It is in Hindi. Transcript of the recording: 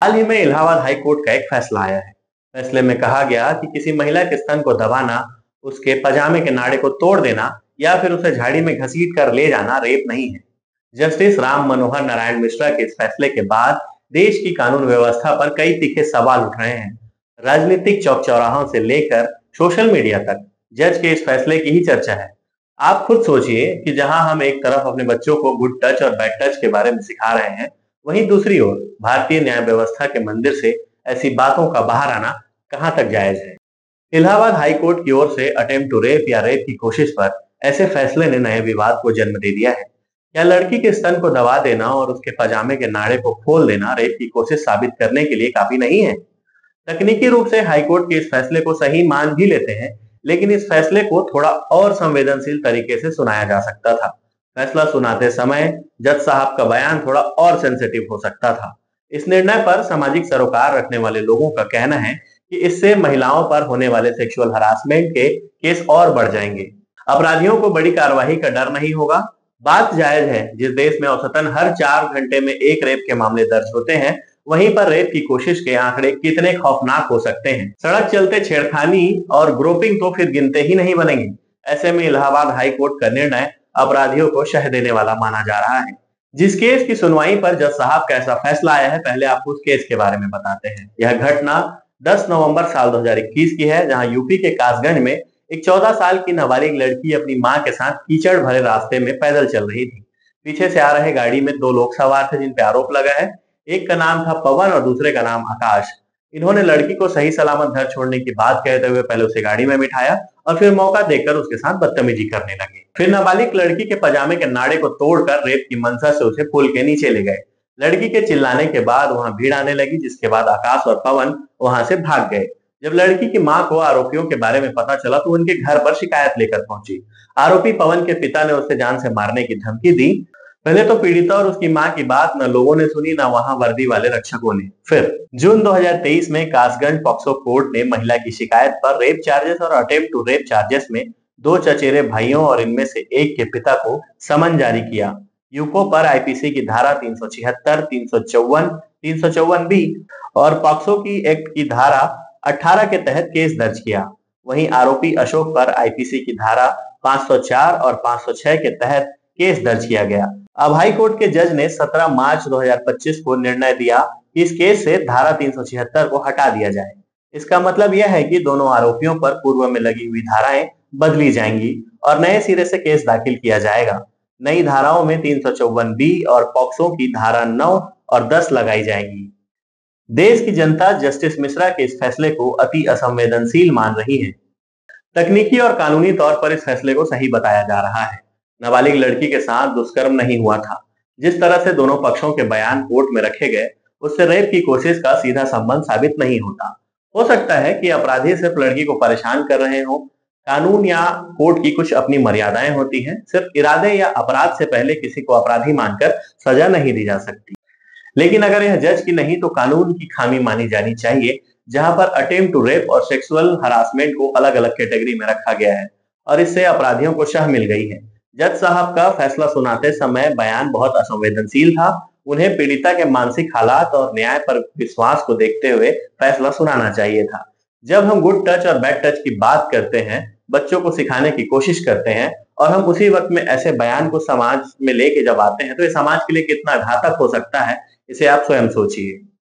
हाल ही में इलाहाबाद हाई कोर्ट का एक फैसला आया है। फैसले में कहा गया कि किसी महिला के स्तन को दबाना, उसके पजामे के नाड़े को तोड़ देना या फिर उसे झाड़ी में घसीट कर ले जाना रेप नहीं है। जस्टिस राम मनोहर नारायण मिश्रा के इस फैसले के बाद देश की कानून व्यवस्था पर कई तीखे सवाल उठ रहे हैं। राजनीतिक चौक चौराहों से लेकर सोशल मीडिया तक जज के इस फैसले की ही चर्चा है। आप खुद सोचिए कि जहां हम एक तरफ अपने बच्चों को गुड टच और बैड टच के बारे में सिखा रहे हैं, वहीं दूसरी ओर भारतीय न्याय व्यवस्था के मंदिर से ऐसी बातों का बाहर आना कहां तक जायज है। इलाहाबाद हाई कोर्ट की ओर से अटेम्प्ट टू रेप या रेप की कोशिश पर ऐसे फैसले ने नए विवाद को जन्म दे दिया है। क्या लड़की के स्तन को दबा देना और उसके पजामे के नाड़े को खोल देना रेप की कोशिश साबित करने के लिए काफी नहीं है? तकनीकी रूप से हाईकोर्ट के इस फैसले को सही मान भी लेते हैं, लेकिन इस फैसले को थोड़ा और संवेदनशील तरीके से सुनाया जा सकता था। फैसला सुनाते समय जज साहब का बयान थोड़ा और सेंसिटिव हो सकता था। इस निर्णय पर सामाजिक सरोकार रखने वाले लोगों का कहना है कि इससे महिलाओं पर होने वाले सेक्सुअल हरासमेंट के केस और बढ़ जाएंगे। अपराधियों को बड़ी कार्रवाई का डर नहीं होगा। बात जायज है, जिस देश में औसतन हर 4 घंटे में एक रेप के मामले दर्ज होते हैं, वहीं पर रेप की कोशिश के आंकड़े कितने खौफनाक हो सकते हैं। सड़क चलते छेड़खानी और ग्रोपिंग तो फिर गिनते ही नहीं बनेंगे। ऐसे में इलाहाबाद हाई कोर्ट का निर्णय अपराधियों को शह देने वाला माना जा रहा है। जिस केस की सुनवाई पर जज साहब का ऐसा फैसला आया है, पहले आपको उस केस के बारे में बताते हैं। यह घटना 10 नवंबर साल 2021 की है, जहां यूपी के कासगंज में एक 14 साल की नाबालिग लड़की अपनी मां के साथ कीचड़ भरे रास्ते में पैदल चल रही थी। पीछे से आ रहे गाड़ी में 2 लोग सवार थे, जिन पे आरोप लगा है। एक का नाम था पवन और दूसरे का नाम आकाश। इन्होंने लड़की को सही सलामत घर छोड़ने की बात कहते हुए पहले उसे गाड़ी में बिठाया और फिर मौका देकर उसके साथ बदतमीजी करने लगे। फिर नाबालिग लड़की के पजामे के नाड़े को तोड़कर रेप की मंशा से उसे पुल के नीचे ले गए। लड़की के चिल्लाने के बाद वहां भीड़ आने लगी, जिसके बाद आकाश और पवन वहां से भाग गए। जब लड़की की मां को आरोपियों के बारे में पता चला तो उनके घर पर शिकायत लेकर पहुंची। आरोपी पवन के पिता ने उसे जान से मारने की धमकी दी। पहले तो पीड़िता और उसकी मां की बात न लोगों ने सुनी, न वहां वर्दी वाले रक्षकों ने। फिर जून 2023 में कासगंज पॉक्सो कोर्ट ने महिला की शिकायत पर रेप चार्जेस और अटेम्प्ट टू रेप चार्जेस में 2 चचेरे भाइयों और इनमें से एक के पिता को समन जारी किया। यूको पर आईपीसी की धारा 376, 354, 354 बी और पॉक्सो की एक्ट की धारा 18 के तहत केस दर्ज किया। वहीं आरोपी अशोक पर आईपीसी की धारा 504 और 506 के तहत केस दर्ज किया गया। अब हाई कोर्ट के जज ने 17 मार्च 2025 को निर्णय दिया कि इस केस से धारा 376 को हटा दिया जाए। इसका मतलब यह है कि दोनों आरोपियों पर पूर्व में लगी हुई धाराएं बदली जाएंगी और नए सिरे से केस दाखिल किया जाएगा। नई धाराओं में 354 बी और पॉक्सो की धारा 9 और 10 लगाई जाएंगी। देश की जनता जस्टिस मिश्रा के इस फैसले को अति असंवेदनशील मान रही है। तकनीकी और कानूनी तौर पर इस फैसले को सही बताया जा रहा है। नाबालिग लड़की के साथ दुष्कर्म नहीं हुआ था। जिस तरह से दोनों पक्षों के बयान कोर्ट में रखे गए, उससे रेप की कोशिश का सीधा संबंध साबित नहीं होता। हो सकता है कि अपराधी सिर्फ लड़की को परेशान कर रहे हो। कानून या कोर्ट की कुछ अपनी मर्यादाएं होती हैं। सिर्फ इरादे या अपराध से पहले किसी को अपराधी मानकर सजा नहीं दी जा सकती। लेकिन अगर यह जज की नहीं तो कानून की खामी मानी जानी चाहिए, जहां पर अटेम्प्ट टू रेप और सेक्सुअल हरासमेंट को अलग अलग कैटेगरी में रखा गया है और इससे अपराधियों को शह मिल गई है। जज साहब का फैसला सुनाते समय बयान बहुत असंवेदनशील था। उन्हें पीड़िता के मानसिक हालात और न्याय पर विश्वास को देखते हुए फैसला सुनाना चाहिए था। जब हम गुड टच और बैड टच की बात करते हैं, बच्चों को सिखाने की कोशिश करते हैं और हम उसी वक्त में ऐसे बयान को समाज में लेके जब आते हैं, तो ये समाज के लिए कितना घातक हो सकता है, इसे आप स्वयं सोचिए।